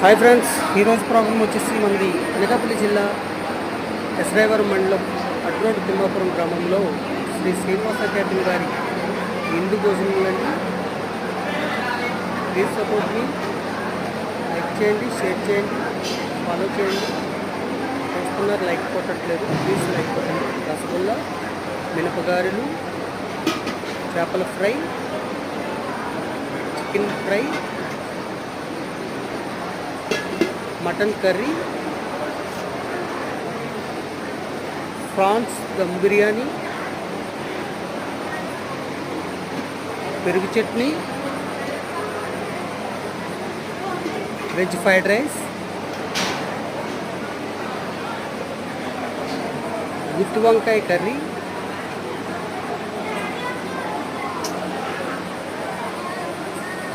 Hi friends, ఈరోజు programme వచ్చేసి మనది అనకాపల్లి జిల్లా ఎస్రాయవరం మండలం అడ్రోడ్ తిమ్మాపురం గ్రామంలో శ్రీ శ్రీనివాస క్యాటరింగ్ గారి విందు భోజనంలోని. ప్లీజ్ సపోర్ట్ మీ, లైక్ చేయండి, షేర్ చేయండి, ఫాలో చేయండి. చూస్తున్నారు, లైక్ కొట్టట్లేదు, ప్లీజ్ లైక్ కొట్టండి. రసగుల్లా, మినపగారెలు, చేపల fry, chicken fry, mutton curry, prawns dum biryani, పెరుగు చట్నీ, వెజ్ ఫ్రైడ్ రైస్, గుత్తి వంకాయ curry,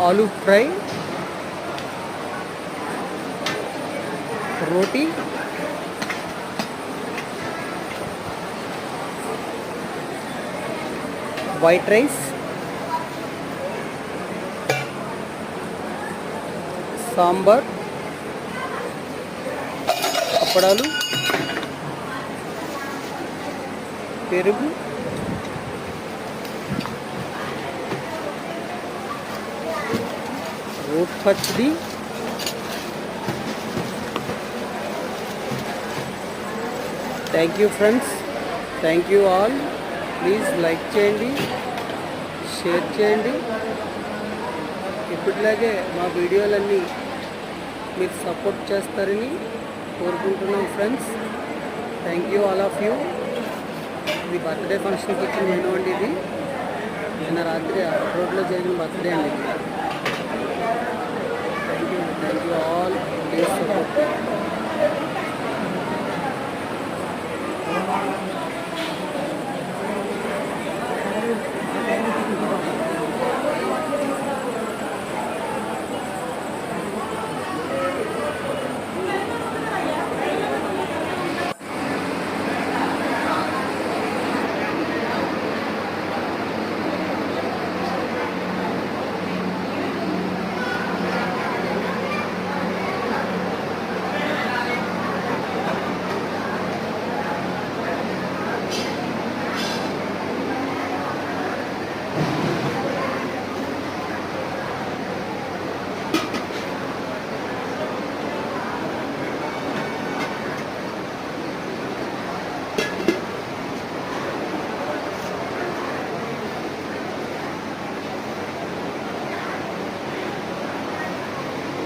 aloo fry, roti, white rice, sambar, అప్పడాలు, పెరుగు, రోట్ పచ్చడి, thank you friends, thank you all. Please like చేయండి, షేర్ చేయండి. ఇప్పటిలాగే మా వీడియోలన్నీ మీరు సపోర్ట్ చేస్తారని కోరుకుంటున్నాం friends. Thank you all of you. ఇది బర్త్డే ఫంక్షన్కి వచ్చిన మెనూ అండి. ఇది నిన్న రాత్రి రోడ్లో జరిగిన బర్త్డే అండి. Thank you all. Please support.